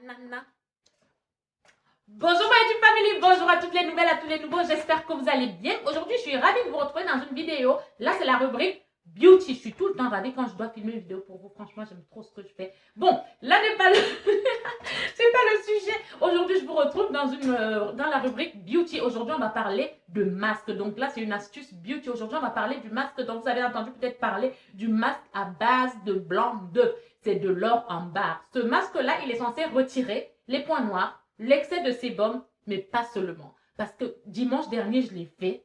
Nanana. Bonjour ma YouTube family, bonjour à toutes les nouvelles, à tous les nouveaux, j'espère que vous allez bien. Aujourd'hui, je suis ravie de vous retrouver dans une vidéo. Là, c'est la rubrique Beauty. Je suis tout le temps ravie quand je dois filmer une vidéo pour vous. Franchement, j'aime trop ce que je fais. Bon, là n'est pas le... c'est pas le sujet. Aujourd'hui, je vous retrouve dans la rubrique Beauty. Aujourd'hui, on va parler de masque. Donc là, c'est une astuce Beauty. Aujourd'hui, on va parler du masque. Donc, vous avez entendu peut-être parler du masque à base de blanc d'œuf. C'est de l'or en barre. Ce masque-là, il est censé retirer les points noirs, l'excès de sébum, mais pas seulement. Parce que dimanche dernier, je l'ai fait.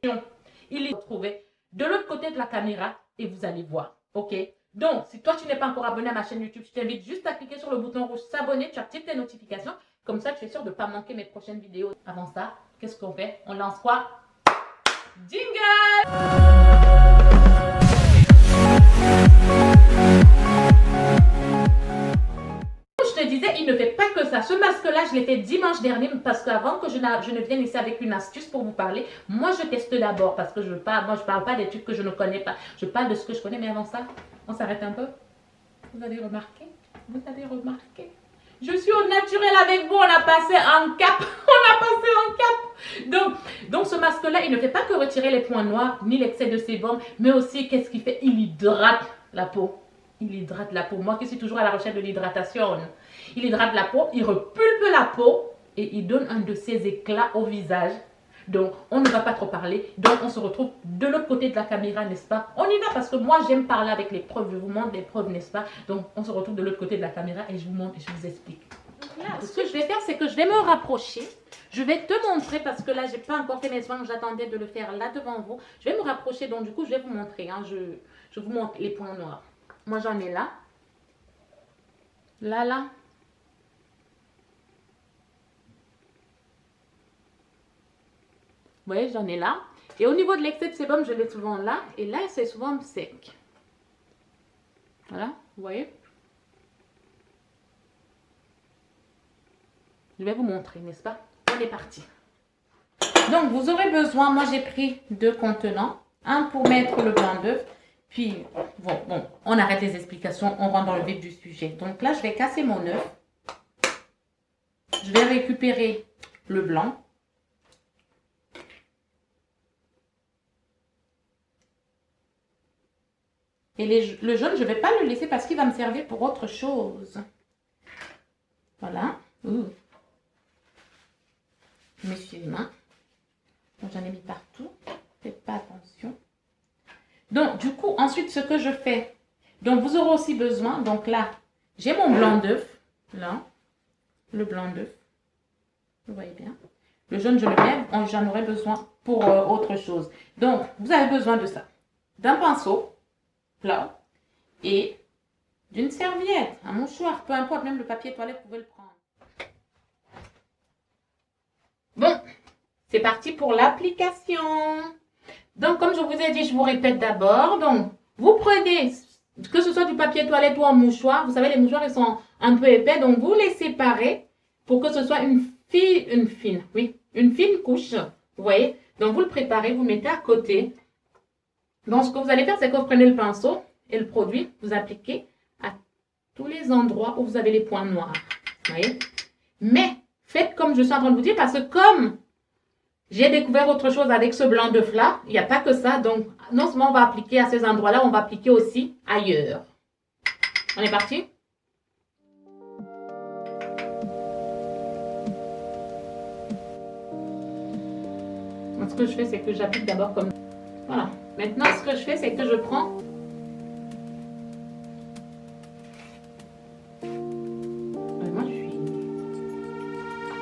Il est retrouvé de l'autre côté de la caméra et vous allez voir. Ok? Donc, si toi, tu n'es pas encore abonné à ma chaîne YouTube, je t'invite juste à cliquer sur le bouton rouge s'abonner. Tu actives tes notifications. Comme ça, tu es sûr de ne pas manquer mes prochaines vidéos. Avant ça, qu'est-ce qu'on fait? On lance quoi? Jingle! Je te disais, il ne fait pas que ça. Ce masque-là, je l'ai fait dimanche dernier parce qu'avant que je ne vienne ici avec une astuce pour vous parler, moi, je teste d'abord parce que je veux pas, moi, je parle pas des trucs que je ne connais pas. Je parle de ce que je connais, mais avant ça, on s'arrête un peu. Vous avez remarqué? Vous avez remarqué? Je suis au naturel avec vous, on a passé un cap. On a passé un cap. Donc ce masque-là, il ne fait pas que retirer les points noirs, ni l'excès de sébum, mais aussi, qu'est-ce qu'il fait? Il hydrate la peau. Il hydrate la peau. Moi qui suis toujours à la recherche de l'hydratation. Il hydrate la peau, il repulpe la peau et il donne un de ses éclats au visage. Donc, on ne va pas trop parler. Donc, on se retrouve de l'autre côté de la caméra, n'est-ce pas? On y va parce que moi, j'aime parler avec les preuves. Je vous montre des preuves, n'est-ce pas? Donc, on se retrouve de l'autre côté de la caméra et je vous montre et je vous explique. Là, ce que je vais faire, c'est que je vais me rapprocher. Je vais te montrer parce que là, je n'ai pas encore fait mes soins. J'attendais de le faire là devant vous. Je vais me rapprocher. Donc, du coup, je vais vous montrer. Hein. Je vous montre les points noirs. Moi, j'en ai là. Là. Vous voyez, j'en ai là. Et au niveau de l'excès de sébum, je l'ai souvent là. Et là, c'est souvent sec. Voilà, vous voyez. Je vais vous montrer, n'est-ce pas? On est parti. Donc, vous aurez besoin, moi j'ai pris 2 contenants. Un pour mettre le blanc d'œuf. Puis, bon, on arrête les explications, on rentre dans le vif du sujet. Donc là, je vais casser mon œuf. Je vais récupérer le blanc. Et le jaune, je ne vais pas le laisser parce qu'il va me servir pour autre chose. Voilà. Je m'essuie les mains. J'en ai mis partout. Faites pas attention. Donc, du coup, ensuite, ce que je fais. Donc, vous aurez aussi besoin. Donc là, j'ai mon blanc d'œuf. Là. Le blanc d'œuf. Vous voyez bien. Le jaune, je le mets. J'en aurai besoin pour autre chose. Donc, vous avez besoin de ça. D'un pinceau plat et d'une serviette, un mouchoir, peu importe, même le papier toilette, vous pouvez le prendre. Bon, c'est parti pour l'application. Donc, comme je vous ai dit, je vous répète d'abord. Donc, vous prenez, que ce soit du papier toilette ou un mouchoir, vous savez, les mouchoirs, ils sont un peu épais, donc vous les séparez pour que ce soit une fine couche, vous voyez. Donc, vous le préparez, vous mettez à côté. Donc, ce que vous allez faire, c'est que vous prenez le pinceau et le produit, vous appliquez à tous les endroits où vous avez les points noirs. Vous voyez? Mais, faites comme je suis en train de vous dire, parce que comme j'ai découvert autre chose avec ce blanc d'œuf là, il n'y a pas que ça. Donc, non seulement on va appliquer à ces endroits-là, on va appliquer aussi ailleurs. On est parti? Donc, ce que je fais, c'est que j'applique d'abord comme... Voilà. Maintenant, ce que je fais, c'est que je prends vraiment,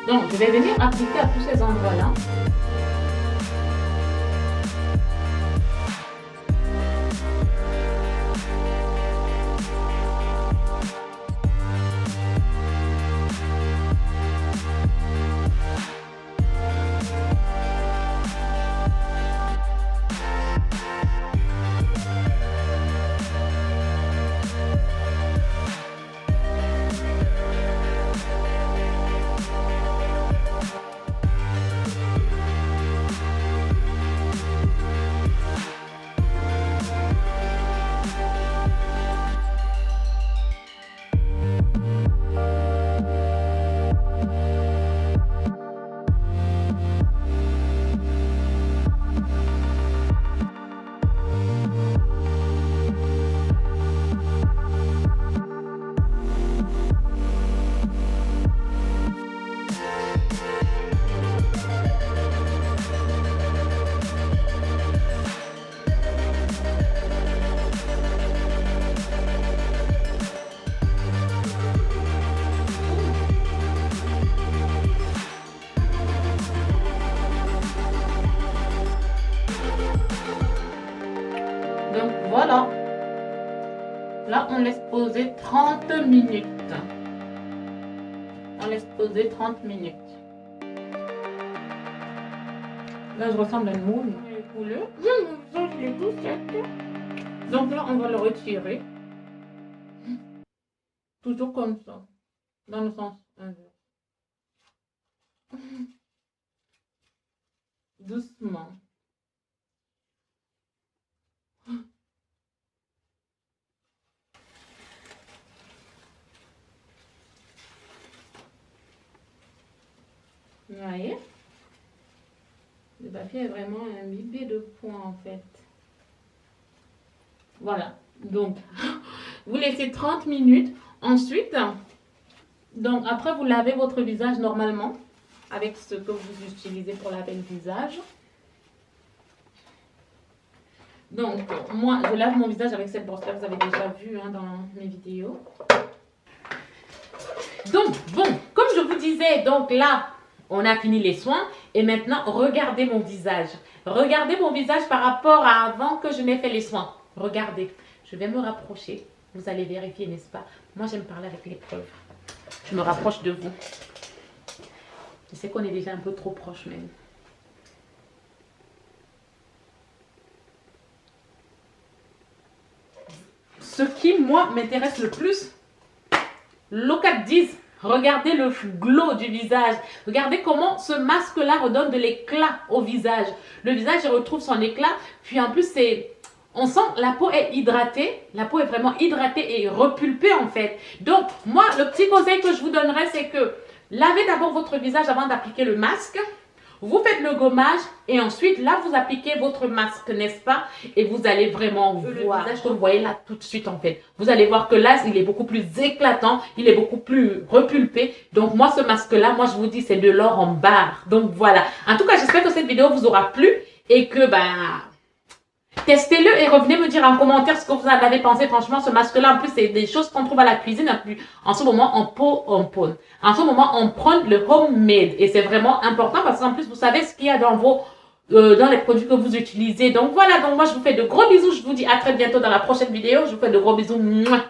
donc, je vais venir appliquer à tous ces endroits-là. poser 30 minutes. On laisse poser 30 minutes. Là, je ressemble à une moule. Donc là, on va le retirer. Toujours comme ça. Dans le sens inverse. Doucement. Vous voyez? Le papier est vraiment imbibé de points en fait. Voilà. Donc, vous laissez 30 minutes. Ensuite, donc après vous lavez votre visage normalement avec ce que vous utilisez pour laver le visage. Donc, moi, je lave mon visage avec cette brosse-là, vous avez déjà vu hein, dans mes vidéos. Donc, bon, comme je vous disais, donc là, on a fini les soins et maintenant, regardez mon visage. Regardez mon visage par rapport à avant que je n'ai fait les soins. Regardez, je vais me rapprocher. Vous allez vérifier, n'est-ce pas? Moi, j'aime parler avec les preuves. Je me rapproche de vous. Je sais qu'on est déjà un peu trop proche même. Ce qui, moi, m'intéresse le plus, look at this. Regardez le glow du visage. Regardez comment ce masque-là redonne de l'éclat au visage. Le visage retrouve son éclat. Puis en plus, on sent la peau est hydratée. La peau est vraiment hydratée et repulpée en fait. Donc, moi, le petit conseil que je vous donnerais, c'est que lavez d'abord votre visage avant d'appliquer le masque. Vous faites le gommage et ensuite, là, vous appliquez votre masque, n'est-ce pas? Et vous allez vraiment voir le visage que vous voyez là tout de suite, en fait. Vous allez voir que là, il est beaucoup plus éclatant, il est beaucoup plus repulpé. Donc, moi, ce masque-là, moi, je vous dis, c'est de l'or en barre. Donc, voilà. En tout cas, j'espère que cette vidéo vous aura plu et que, testez-le et revenez me dire en commentaire ce que vous en avez pensé. Franchement, ce masque-là, en plus, c'est des choses qu'on trouve à la cuisine. En ce moment, en pot, en pot. En ce moment, on prend le homemade. Et c'est vraiment important parce qu'en plus, vous savez ce qu'il y a dans dans les produits que vous utilisez. Donc voilà, donc moi, je vous fais de gros bisous. Je vous dis à très bientôt dans la prochaine vidéo. Je vous fais de gros bisous. Mouah.